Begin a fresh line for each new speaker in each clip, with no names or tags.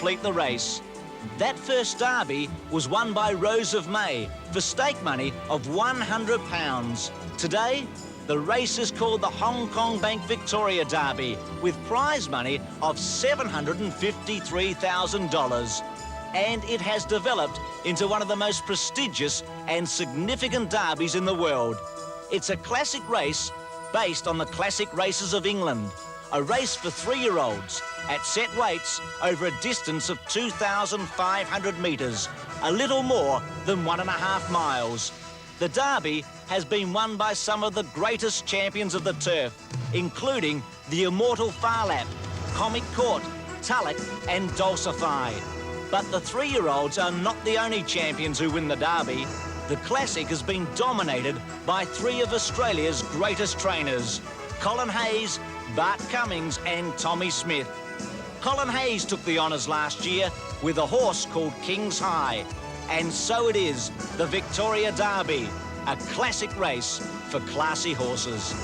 complete the race. That first derby was won by Rose of May for stake money of £100. Today, the race is called the Hong Kong Bank Victoria Derby with prize money of $753,000. And it has developed into one of the most prestigious and significant derbies in the world. It's a classic race based on the classic races of England, a race for 3-year-olds at set weights over a distance of 2,500 metres, a little more than 1.5 miles. The Derby has been won by some of the greatest champions of the turf, including the immortal Farlap, Comic Court, Tulloch and Dulcify. But the 3-year-olds are not the only champions who win the Derby. The Classic has been dominated by 3 of Australia's greatest trainers, Colin Hayes, Bart Cummings and Tommy Smith. Colin Hayes took the honours last year with a horse called King's High. And so it is, the Victoria Derby, a classic race for classy horses.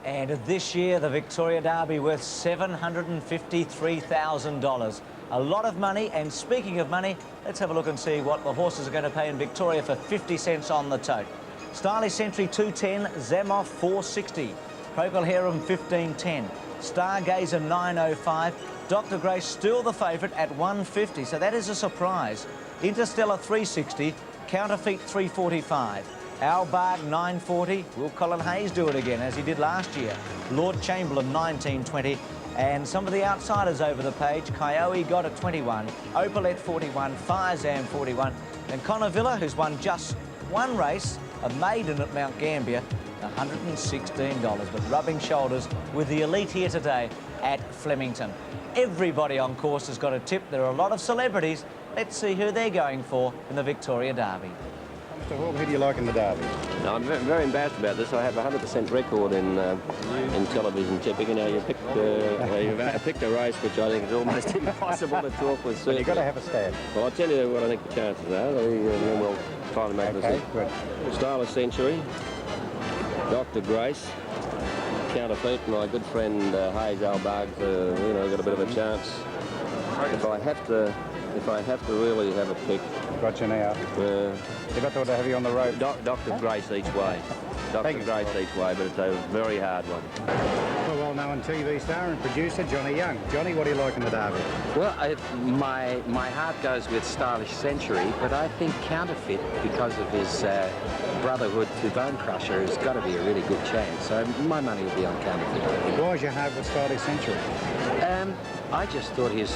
And this year, the Victoria Derby worth $753,000. A lot of money, and speaking of money, let's have a look and see what the horses are going to pay in Victoria for 50 cents on the tote. Stylish Sentry 210, Zamoff 460, Procol Harum 1510, Stargazer 905, Dr. Grace still the favourite at 150, so that is a surprise. Interstellar 360, Counterfeit 345, Albard 940, will Colin Hayes do it again as he did last year? Lord Chamberlain 1920, and some of the outsiders over the page, Kiowa got at 21, Opalette 41, Firezam 41, and Connor Villa, who's won just one race, a maiden at Mount Gambier, $116, but rubbing shoulders with the elite here today at Flemington. Everybody on course has got a tip. There are a lot of celebrities. Let's see who they're going for in the Victoria Derby.
Mr. Hall, who do you like in the Derby?
No, I'm very embarrassed about this. I have a 100% record in television tipping. You know, you picked a race which I think is almost impossible to talk with.
Well, you've got to have a stand.
Well, I'll tell you what I think the chances are. Then we'll try to make this
good.
Stylish Century, Dr. Grace, Counterfeit, my good friend Hayes Albard, you know, got a bit of a chance. If I have to really have a pick.
Got you now. If I thought I'd have you on the road.
Dr. Grace each way. Dr. Grace each way, but it's a very hard one.
A well-known TV star and producer, Johnny Young. Johnny, what do you like in the Derby?
Well, my heart goes with Stylish Century, but I think Counterfeit, because of his brotherhood to Bone Crusher, has got to be a really good chance. So my money will be on Counterfeit.
Why is your heart with Stylish Century?
I just thought his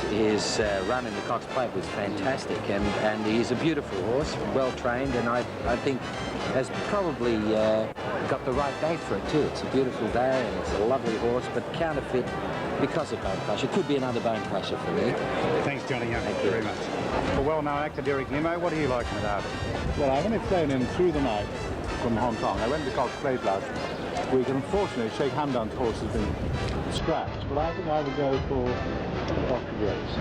run in the Cox Plate was fantastic, and he's a beautiful horse, well trained, and I think has probably got the right date for it too. It's a beautiful day and it's a lovely horse, but Counterfeit, because of Bone Crusher, could be another Bone Crusher for me.
Thanks, Johnny Young. Thank you very much. A well-known actor, Derek Nimmo, what do you like in the Derby?
Well, I've only flown in through the night from Hong Kong. I went to Cox Plate last week, and unfortunately, Sheikh Hamdan's horse has been scratched, but I think I would go for Dr. Grace.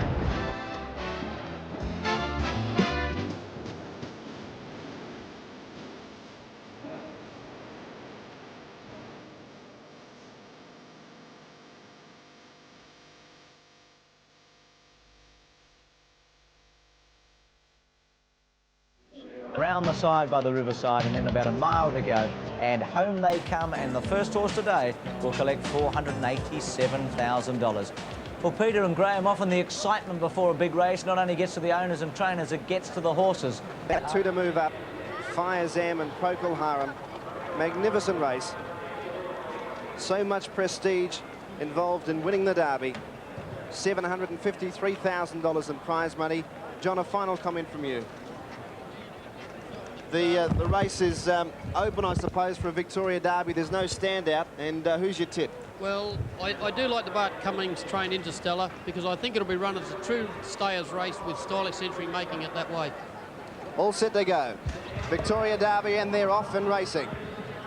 Round the side by the riverside and then about a mile to go, and home they come, and the first horse today will collect $487,000. Well, Peter and Graham, often the excitement before a big race not only gets to the owners and trainers, it gets to the horses.
That 2 to move up, Firezam and Procol Harum, magnificent race. So much prestige involved in winning the Derby. $753,000 in prize money. John, a final comment from you. The race is open, I suppose, for a Victoria Derby. There's no standout. And who's your tip?
Well, I do like the Bart Cummings trained Interstellar, because I think it'll be run as a true stayers race with Stylish Century making it that way.
All set to go. Victoria Derby, and they're off and racing.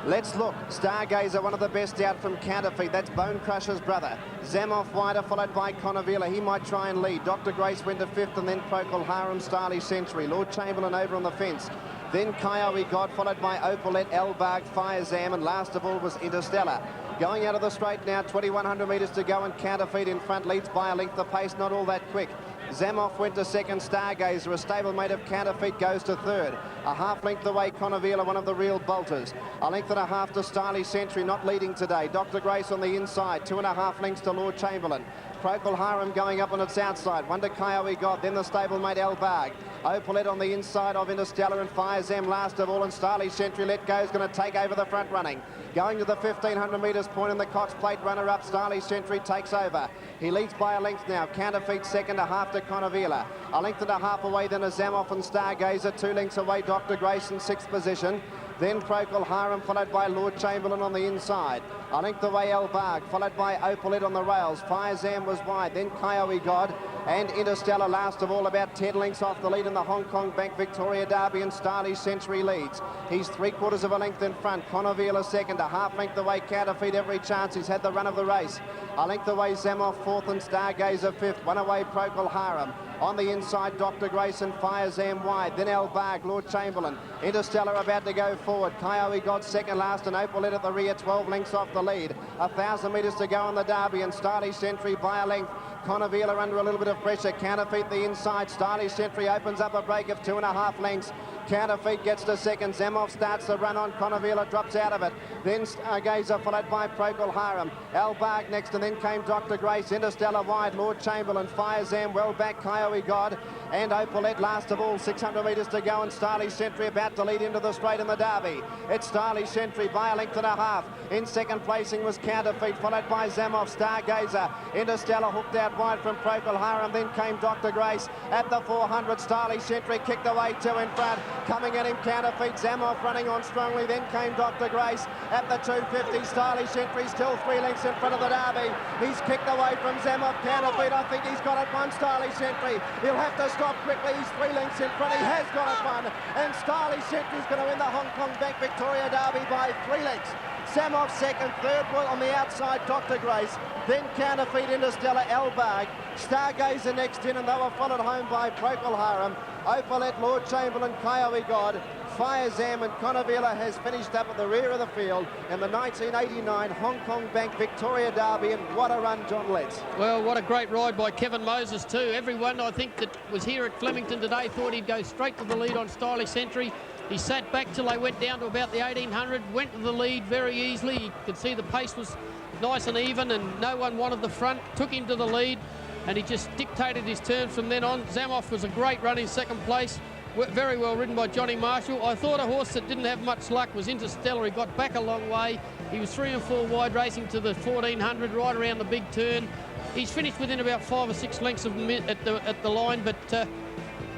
Let's look. Stargazer, one of the best out from Counterfeit. That's Bone Crusher's brother. Zamoff wider, followed by Connor Villa. He might try and lead. Dr. Grace went to 5th, and then Procol Harum, Stylish Century. Lord Chamberlain over on the fence. Then Kiowa got, followed by Opalette, Albard, Firezam, and last of all was Interstellar. Going out of the straight now, 2,100 metres to go, and Counterfeit in front leads by a length. The pace not all that quick. Zamoff went to second. Stargazer, a stablemate of Counterfeit, goes to third. A half length away, Conavila, one of the real bolters. A length and a half to Stylish Century, not leading today. Dr. Grace on the inside, 2.5 lengths to Lord Chamberlain. Procol Harum going up on its outside. One to Kiowa God, then the stablemate Elbarg. Opalette on the inside of Interstellar, and Fire Zam last of all, and Stylish Century let go is going to take over the front running. Going to the 1,500 metres point in the Cox Plate, runner-up Stylish Century takes over. He leads by a length now. Counterfeit second, a half to Conavila. A length and a half away then a Zamoff and Stargazer. 2 lengths away Dr. Grace in 6th position. Then Procol Harum, followed by Lord Chamberlain on the inside. A length away Elbarg, followed by Opalette on the rails. Fire Zam was wide, then Kiowa God and Interstellar last of all, about 10 lengths off the lead in the Hong Kong Bank Victoria Derby, and Stylish Century leads. He's 3/4 of a length in front. Conavila second, a half length away Counterfeit, every chance. He's had the run of the race. A length away Zamoff fourth, and Stargazer fifth. One away Procol Harum. On the inside, Dr. Grace and Fire Zam wide. Then Elbarg, Lord Chamberlain. Interstellar about to go forward. Kiowa got second last, and Opalette at the rear, 12 lengths off the lead. 1,000 metres to go on the Derby, and Stylish Century by a length. Conavila under a little bit of pressure. Counterfeit the inside. Stylish Century opens up a break of 2.5 lengths. Counterfeit gets to second. Zamoff starts the run on. Conavila drops out of it. Then Stargazer followed by Procol Harum. Elbarg next, and then came Dr. Grace. Interstellar wide. Lord Chamberlain. Fire Zam well back. Kiowa God and Opalette last of all. 600 metres to go, and Stylish Century about to lead into the straight in the Derby. It's Stylish Century by a length and a half. In second placing was Counterfeit, followed by Zamoff. Stargazer. Interstellar hooked out wide from Procol Harum. Then came Dr. Grace at the 400. Stylish Century kicked away 2 in front. Coming at him, Counterfeit. Zamoff running on strongly. Then came Dr. Grace at the 250. Stylish Century still 3 lengths in front of the Derby. He's kicked away from Zamoff. Counterfeit, I think he's got it one. Stylish Century, he'll have to stop quickly. He's 3 lengths in front. He has got it one. And Stylish Century's going to win the Hong Kong Bank Victoria Derby by 3 lengths. Zamoff second, third on the outside, Dr. Grace. Then Counterfeit, Interstellar, Elbarg. Stargazer next in, and they were followed home by Procol Harum. Opalette, Lord Chamberlain, Kiowa God. Fire Zam, and Conavila has finished up at the rear of the field in the 1989 Hong Kong Bank Victoria Derby, and what a run, John Letts.
Well, what a great ride by Kevin Moses too. Everyone, I think, that was here at Flemington today thought he'd go straight to the lead on Stylish Century. He sat back till they went down to about the 1800, went to the lead very easily. You could see the pace was nice and even, and no one wanted the front, took him to the lead, and he just dictated his turns from then on. Zamoff was a great run in second place. Very well ridden by Johnny Marshall. I thought a horse that didn't have much luck was Interstellar. He got back a long way. He was 3 and 4 wide, racing to the 1400, right around the big turn. He's finished within about 5 or 6 lengths of at the line, but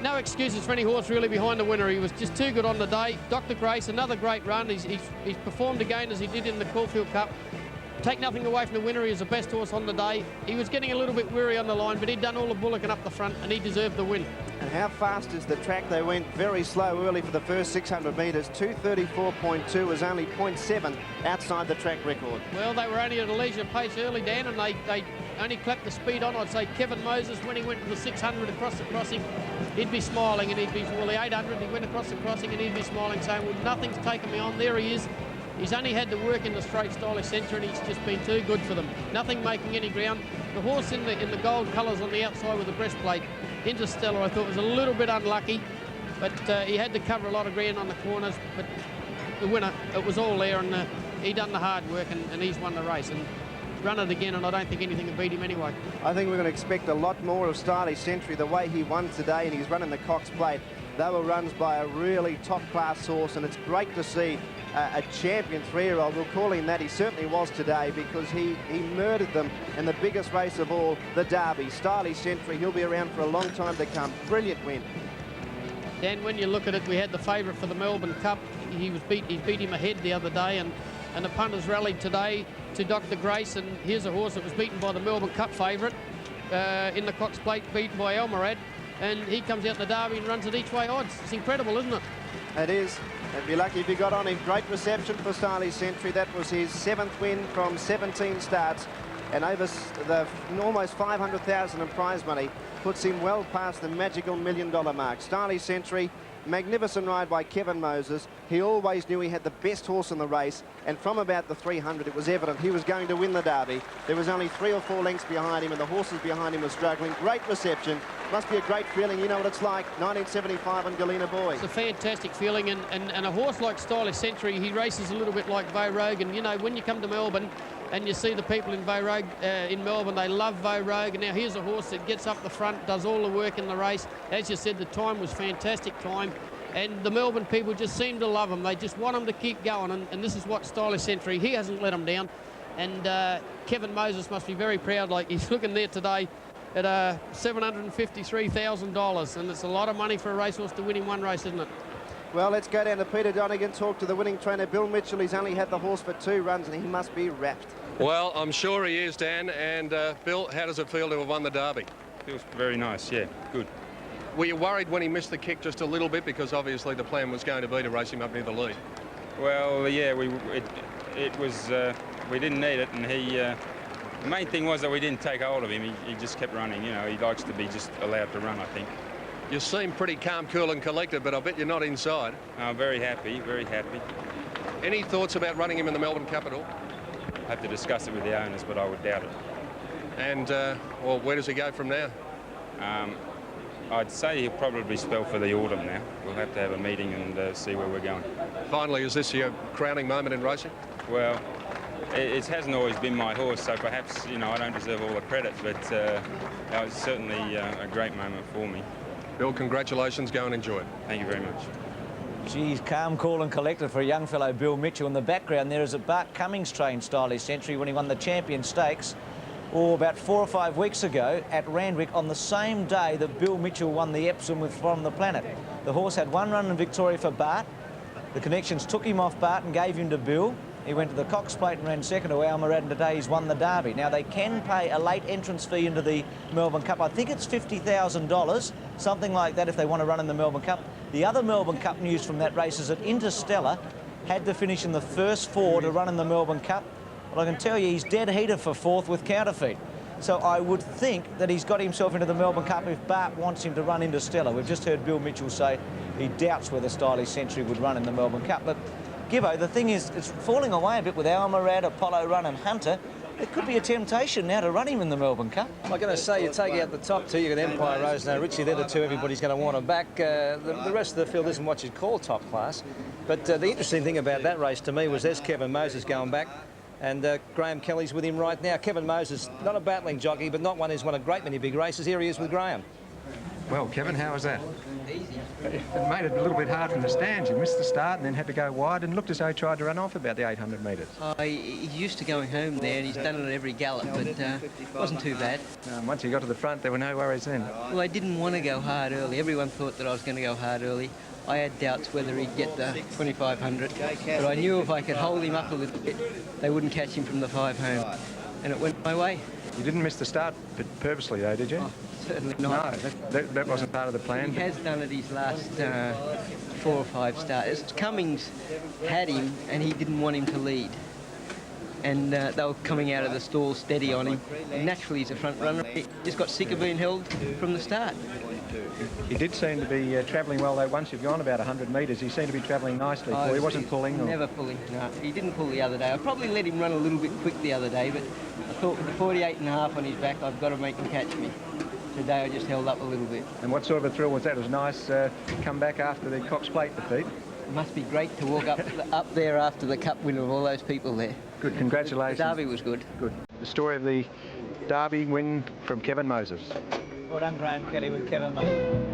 no excuses for any horse really behind the winner. He was just too good on the day. Dr. Grace, another great run. He's performed again as he did in the Caulfield Cup. Take nothing away from the winner, he was the best horse on the day. He was getting a little bit weary on the line, but he'd done all the bullocking up the front, and he deserved the win.
And how fast is the track? They went very slow early for the first 600 metres. 2:34.2 was only 0.7 outside the track record.
Well, they were only at a leisure pace early, Dan, and they only clapped the speed on. I'd say Kevin Moses, when he went to the 600 across the crossing, he'd be smiling, and he'd be, well, the 800, he went across the crossing, and he'd be smiling, saying, well, nothing's taken me on. There he is. He's only had to work in the straight Stylish Centre, and he's just been too good for them. Nothing making any ground. The horse in the gold colours on the outside with the breastplate, Interstellar, I thought was a little bit unlucky, but he had to cover a lot of ground on the corners. But the winner, it was all there, and he done the hard work, and he's won the race. And run it again, and I don't think anything can beat him anyway.
I think we're going to expect a lot more of Stylish Century the way he won today, and he's running the Cox Plate. They were runs by a really top-class horse, and it's great to see a champion 3-year-old. We'll call him that. He certainly was today, because he murdered them in the biggest race of all, the Derby. Stylish Century, he'll be around for a long time to come. Brilliant win.
Dan, when you look at it, we had the favourite for the Melbourne Cup. He beat him ahead the other day, and the punters rallied today to Dr. Grace, and here's a horse that was beaten by the Melbourne Cup favourite in the Cox Plate, beaten by Elmerad, and he comes out in the Derby and runs at each way odds. It's incredible, isn't it?
It is. And be lucky if he got on him. Great reception for Stylish Century. That was his 7th win from 17 starts. and over the almost 500,000 in prize money puts him well past the magical $1 million mark. Stylish Century, magnificent ride by Kevin Moses. He always knew he had the best horse in the race, and from about the 300 it was evident he was going to win the Derby. There was only 3 or 4 lengths behind him, and the horses behind him were struggling. Great reception. Must be a great feeling. You know what it's like. 1975 and Galena Boy.
It's a fantastic feeling, and a horse like Stylish Century, he races a little bit like Vo Rogan. You know, when you come to Melbourne and you see the people in in Melbourne, they love Vo Rogan. Now here's a horse that gets up the front, does all the work in the race. As you said, the time was fantastic time, and the Melbourne people just seem to love him. They just want him to keep going, and this is what Stylish Century, he hasn't let him down. And Kevin Moses must be very proud. Like, he's looking there today at $753,000, and it's a lot of money for a racehorse to win in one race, isn't it?
Well, let's go down to Peter Donegan, talk to the winning trainer, Bill Mitchell. He's only had the horse for 2 runs, and he must be wrapped.
Well, I'm sure he is, Dan. And Bill, how does it feel to have won the Derby?
Feels very nice, yeah, good.
Were you worried when he missed the kick just a little bit, because obviously the plan was going to be to race him up near the lead?
Well, yeah, it was, we didn't need it, and the main thing was that we didn't take hold of him. He just kept running, you know. He likes to be just allowed to run, I think.
You seem pretty calm, cool and collected, but I bet you're not inside.
I'm very happy, very happy.
Any thoughts about running him in the Melbourne capital?
I have to discuss it with the owners, but I would doubt it.
And, well, where does he go from now?
I'd say he'll probably spell for the autumn now. We'll have to have a meeting and see where we're going.
Finally, is this your crowning moment in racing?
Well, it hasn't always been my horse, so perhaps, you know, I don't deserve all the credit, but it was certainly a great moment for me.
Bill, congratulations. Go and enjoy it.
Thank you very much.
Geez, calm, cool and collected for a young fellow, Bill Mitchell. In the background there is a Bart Cummings trained Stylish Century when he won the Champion Stakes, about 4 or 5 weeks ago at Randwick, on the same day that Bill Mitchell won the Epsom with From the Planet. The horse had 1 run in Victoria for Bart. The connections took him off Bart and gave him to Bill. He went to the Cox Plate and ran second to Almirad, and today he's won the Derby. Now, they can pay a late entrance fee into the Melbourne Cup. I think it's $50,000, something like that, if they want to run in the Melbourne Cup. The other Melbourne Cup news from that race is that Interstellar had to finish in the first 4 to run in the Melbourne Cup. But I can tell you he's dead heater for 4th with Counterfeit. So I would think that he's got himself into the Melbourne Cup if Bart wants him to run Interstellar. We've just heard Bill Mitchell say he doubts whether Stylish Century would run in the Melbourne Cup. But Gibbo, the thing is, it's falling away a bit with Almirad, Apollo Run and Hunter. It could be a temptation now to run him in the Melbourne Cup.
I'm going to say, you take out the top 2, you've got Empire Rose and Richie, they're the 2 everybody's going to want them back. The rest of the field isn't what you'd call top class. But the interesting thing about that race to me was there's Kevin Moses going back, and Graham Kelly's with him right now. Kevin Moses, not a battling jockey, but not one who's won a great many big races. Here he is with Graham.
Well, Kevin, how was that? It made it a little bit hard from the stands. You missed the start and then had to go wide, and looked as though he tried to run off about the 800 metres.
He's used to going home there, and he's done it at every gallop, but it wasn't too bad.
Once he got to the front, there were no worries then.
Well, I didn't want to go hard early. Everyone thought that I was going to go hard early. I had doubts whether he'd get the 2,500, but I knew if I could hold him up a little bit, they wouldn't catch him from the 5 home, and it went my way.
You didn't miss the start purposely, though, did you?
Oh, certainly not.
No, that wasn't part of the plan.
He has done it his last 4 or 5 starts. Cummings had him, and he didn't want him to lead. And they were coming out of the stall steady on him. And naturally, he's a front runner. He just got sick of being held from the start.
He did seem to be travelling well, though. Once you've gone about 100 metres, he seemed to be travelling nicely. He wasn't pulling? Or...
Never pulling, no. He didn't pull the other day. I probably let him run a little bit quick the other day, but I thought with the 48.5 on his back, I've got to make him catch me. Today, I just held up a little bit.
And what sort of a thrill was that? It was nice come back after the Cox Plate defeat.
It must be great to walk up there after the cup win with all those people there.
Good, congratulations.
The Derby was good.
Good. The story of the Derby win from Kevin Moses.
Well done, Graham Kelly with Kevin Moses.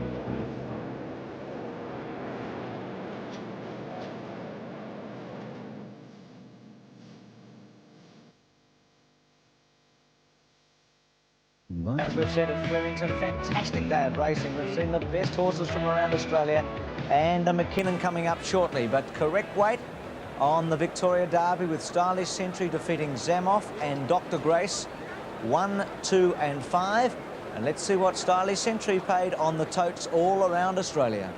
As we've said at Flemington, fantastic day of racing. We've seen the best horses from around Australia, and a McKinnon coming up shortly. But correct weight on the Victoria Derby with Stylish Century defeating Zamoff and Dr. Grace, 1, 2 and 5. And let's see what Stylish Century paid on the totes all around Australia.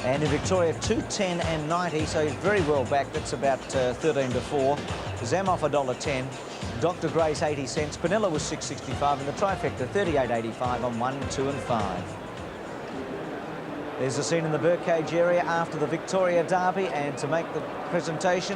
And in Victoria, 2.10 and 90, so he's very well back. That's about 13 to 4. Zamoff $1.10. Dr. Grace 80 cents. Quinella was $6.65, and the trifecta 38.85 on 1, 2 and 5. There's a scene in the birdcage area after the Victoria Derby, and to make the presentation